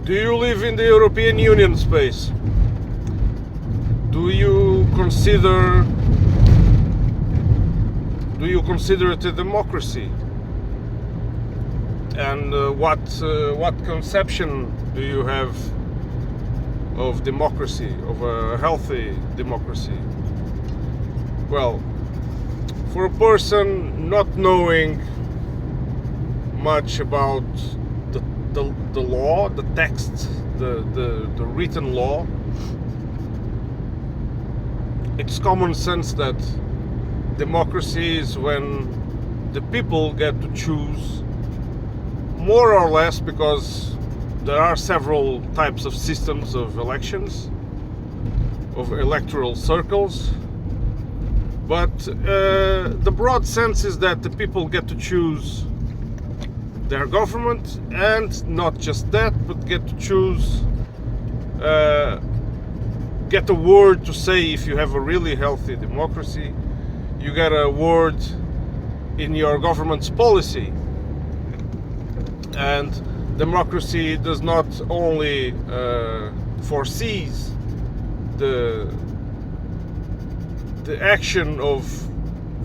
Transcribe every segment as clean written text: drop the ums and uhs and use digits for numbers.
Do you live in the European Union space? Do you consider it a democracy? And what conception do you have of democracy, of a healthy democracy? Well, for a person not knowing much about the law, the text, the written law, it's common sense that democracy is when the people get to choose, more or less, because there are several types of systems of elections, of electoral circles, but the broad sense is that the people get to choose their government, and not just that, but get to choose, get a word to say. If you have a really healthy democracy, you get a word in your government's policy. And democracy does not only foresees the action of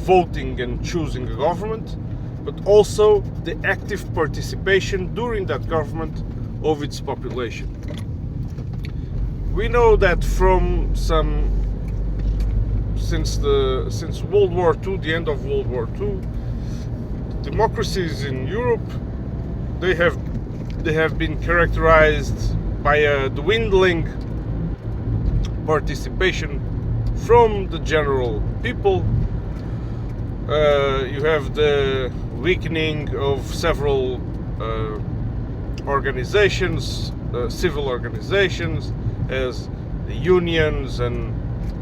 voting and choosing a government, but also the active participation during that government of its population. We know that since World War II, the end of World War II, democracies in Europe, they have been characterized by a dwindling participation from the general people. You have the weakening of several organizations, civil organizations, as the unions and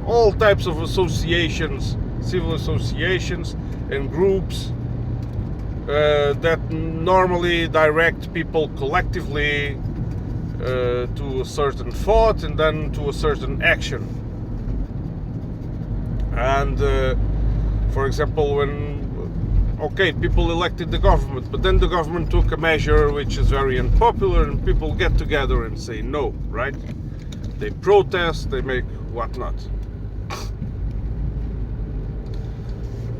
all types of associations, civil associations and groups that normally direct people collectively to a certain thought and then to a certain action. And for example, when people elected the government, but then the government took a measure which is very unpopular, and people get together and say no, right? They protest, they make whatnot.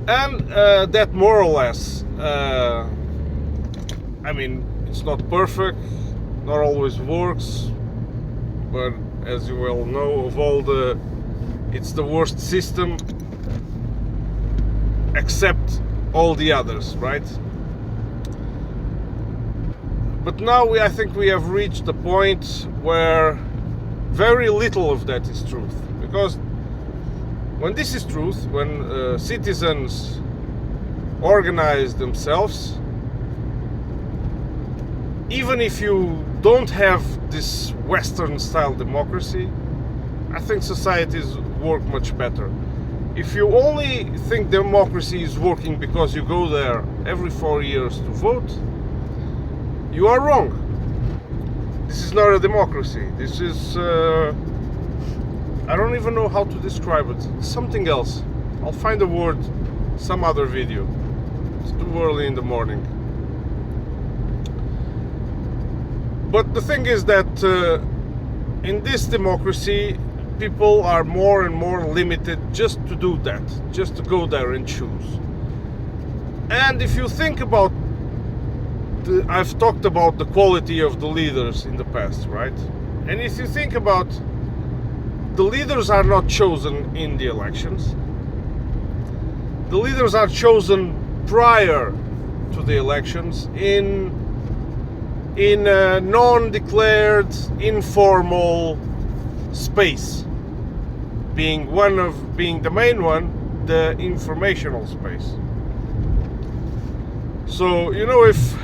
And that more or less, I mean, it's not perfect, not always works, but as you well know, it's the worst system except all the others, right? But now I think we have reached a point where very little of that is truth, because when this is truth, when citizens organize themselves, even if you don't have this Western style democracy, I think societies work much better. If you only think democracy is working because you go there every 4 years to vote, you are wrong. This is not a democracy. This is, I don't even know how to describe it. Something else. I'll find a word some other video. It's too early in the morning. But the thing is that in this democracy, people are more and more limited just to do that, just to go there and choose. And if you think about I've talked about the quality of the leaders in the past, right? And if you think about, the leaders are not chosen in the elections. The leaders are chosen prior to the elections in a non-declared, informal space, being the main one, the informational space. So, you know, if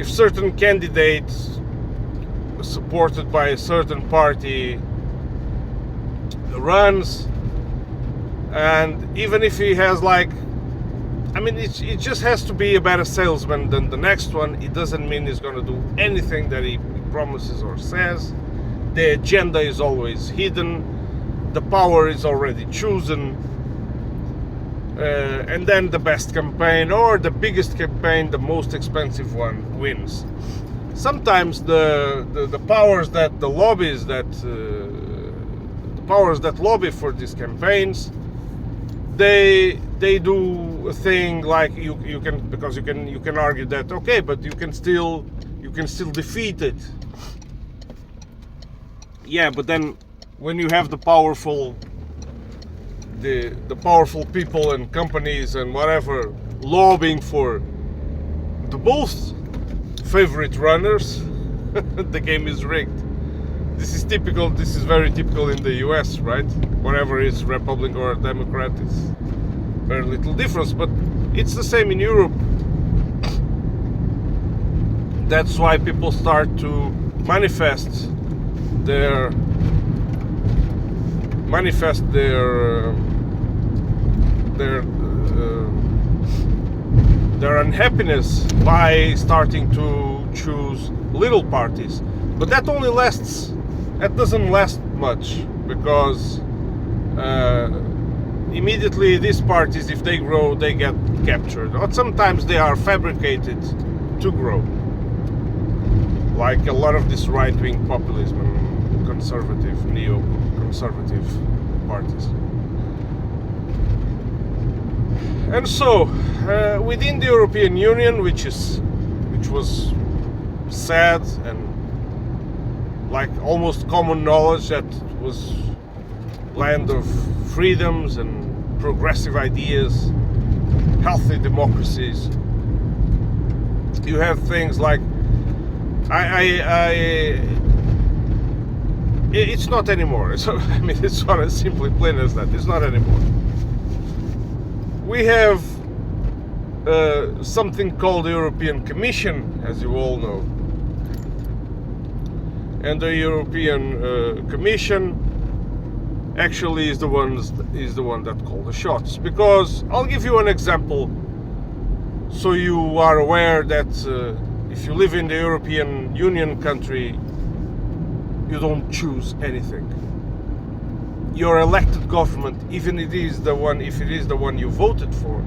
certain candidates supported by a certain party runs, and even if he has it just has to be a better salesman than the next one, it doesn't mean he's going to do anything that he promises or says. The agenda is always hidden, the power is already chosen, and then the best campaign or the biggest campaign, the most expensive one, wins. sometimes the powers that the lobbies that the powers that lobby for these campaigns, they do a thing like you can, because you can argue that okay, but you can still defeat it. Yeah, but then when you have the powerful people and companies and whatever lobbying for the both favorite runners, the game is rigged. This is typical. This is very typical in the US, right? Whatever is Republican or Democrat, it's very little difference. But it's the same in Europe. That's why people start to manifest their unhappiness by starting to choose little parties. But that only lasts. That doesn't last much, because immediately these parties, if they grow, they get captured. Or sometimes they are fabricated to grow, like a lot of this right-wing populism and conservative, neo-conservative parties. And so, within the European Union, which was sad and like almost common knowledge that was land of freedoms and progressive ideas, healthy democracies, you have things like it's not anymore. So I mean, it's not as simply plain as that. It's not anymore. We have something called the European Commission, as you all know, and the European Commission actually is the one that calls the shots. Because I'll give you an example, so you are aware that if you live in the European Union country, you don't choose anything. Your elected government, even if it is the one you voted for,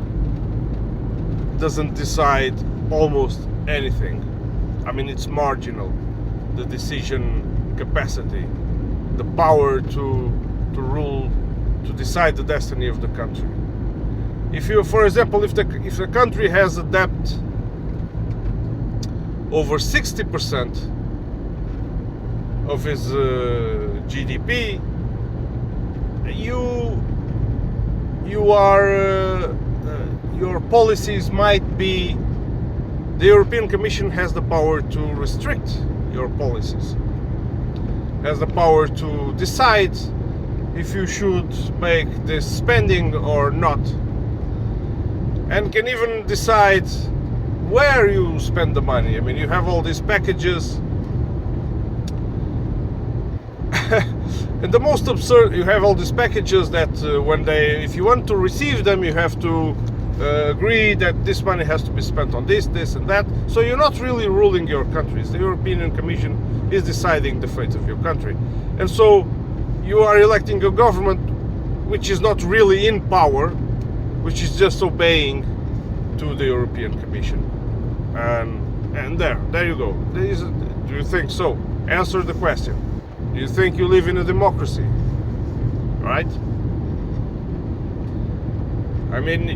doesn't decide almost anything. I mean, it's marginal, the decision capacity, the power to rule, to decide the destiny of the country. If you, for example, if the country has a debt over 60% of its GDP, your policies might be. The European Commission has the power to restrict your policies, has the power to decide if you should make this spending or not, and can even decide where you spend the money. I mean, you have all these packages. And the most absurd, you have all these packages that if you want to receive them, you have to agree that this money has to be spent on this and that. So you're not really ruling your countries. The European Commission is deciding the fate of your country. And so you are electing a government which is not really in power, which is just obeying to the European Commission. And there you go. Do you think so? Answer the question. Do you think you live in a democracy? Right? I mean,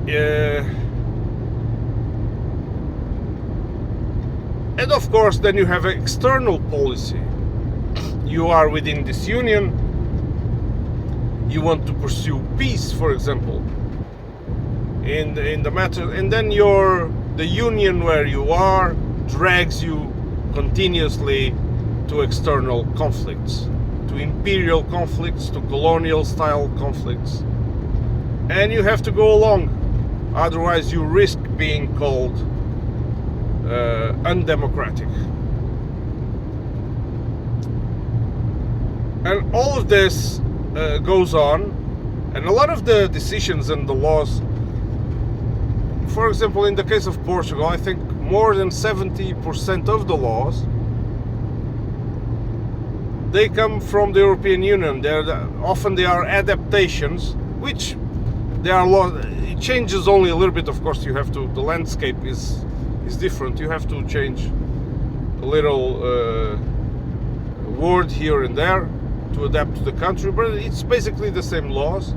and of course, then you have an external policy. You are within this union. You want to pursue peace, for example, in the matter, and then the union where you are drags you continuously to external conflicts, to imperial conflicts, to colonial style conflicts, and you have to go along, otherwise you risk being called undemocratic. And all of this goes on, and a lot of the decisions and the laws, for example, in the case of Portugal, I think more than 70% of the laws, they come from the European Union. Often they are adaptations, which they are laws. It changes only a little bit. Of course, you have to. The landscape is different. You have to change a little word here and there to adapt to the country, but it's basically the same laws.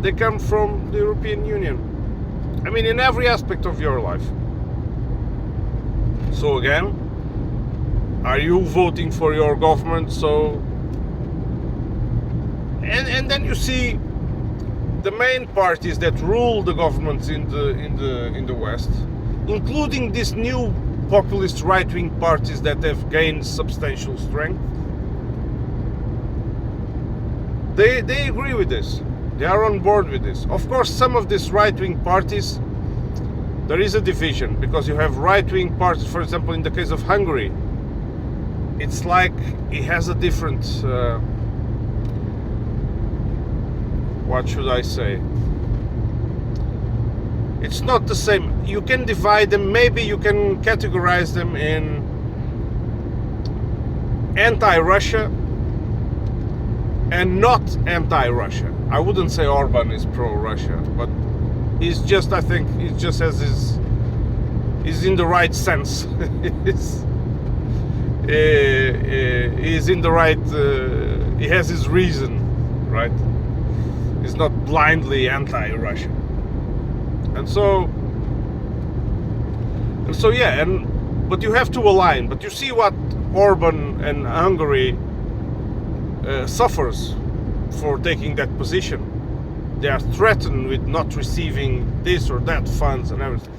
They come from the European Union. I mean, in every aspect of your life. So again, are you voting for your government? So, and then you see the main parties that rule the governments in the West, including these new populist right-wing parties that have gained substantial strength. They agree with this. They are on board with this. Of course, some of these right-wing parties, there is a division, because you have right-wing parties, for example, in the case of Hungary, it's like it has a different, what should I say? It's not the same. You can divide them, maybe you can categorize them in anti-Russia and not anti-Russia. I wouldn't say Orban is pro-Russia, but he's just, I think, he just has his, he's in the right sense. He's in the right, he has his reason, right? He's not blindly anti-Russian. And so yeah, but you have to align. But you see what Orban and Hungary suffers for taking that position. They are threatened with not receiving this or that funds and everything.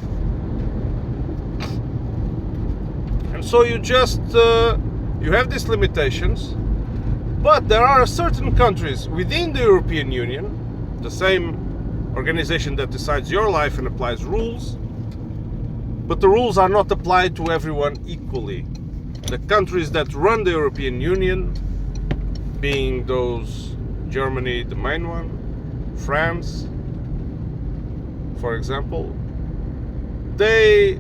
And so you just you have these limitations, but there are certain countries within the European Union, the same organization that decides your life and applies rules, but the rules are not applied to everyone equally. The countries that run the European Union, being those Germany, the main one, France, for example, they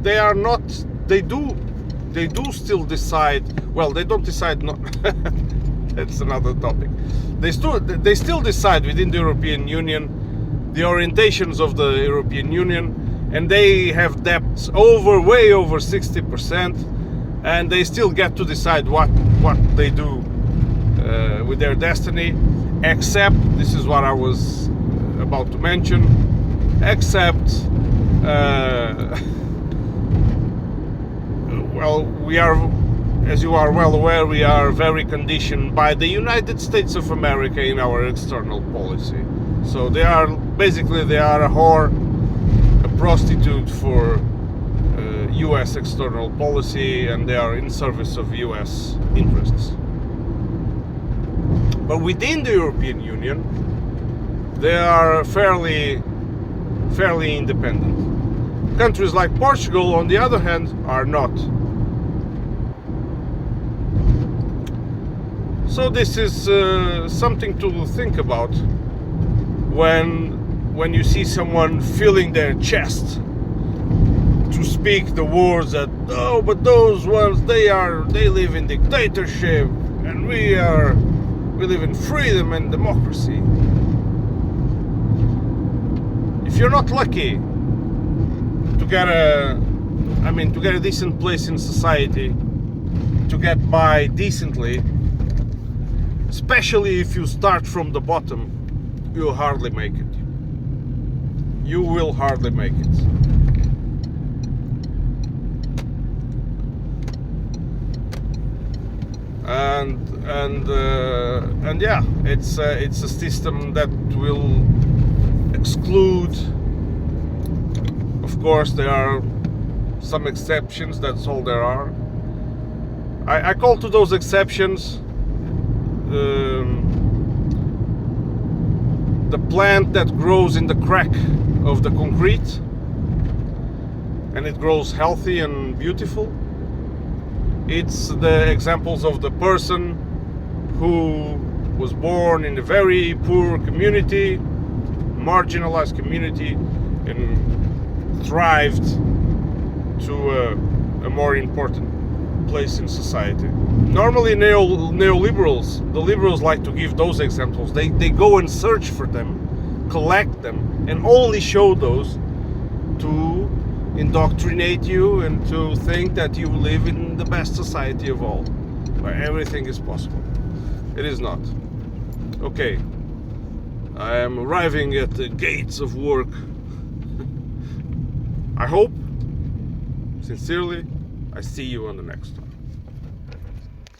are not, they do still decide, well, they don't decide, not that's another topic. They still decide within the European Union the orientations of the European Union, and they have debts way over 60%, and they still get to decide what they do with their destiny, except, this is what I was about to mention, except well, we are, as you are well aware, we are very conditioned by the United States of America in our external policy. So they are basically, they are a whore, a prostitute for US external policy, and they are in service of US interests. But within the European Union, they are fairly independent. Countries like Portugal, on the other hand, are not. So this is something to think about when you see someone filling their chest to speak the words that, oh, but those ones, they live in dictatorship, and we live in freedom and democracy. If you're not lucky to get a decent place in society, to get by decently, especially if you start from the bottom, you'll hardly make it. You will hardly make it. And yeah, it's a system that will exclude. Of course, there are some exceptions. That's all there are. I call to those exceptions the plant that grows in the crack of the concrete, and it grows healthy and beautiful. It's the examples of the person who was born in a very poor community, marginalized community, and thrived to a more important place in society. Normally neoliberals, the liberals like to give those examples. They go and search for them, collect them, and only show those to indoctrinate you and to think that you live in the best society of all, where everything is possible. It is not. Okay, I am arriving at the gates of work. I hope, sincerely, I see you on the next one.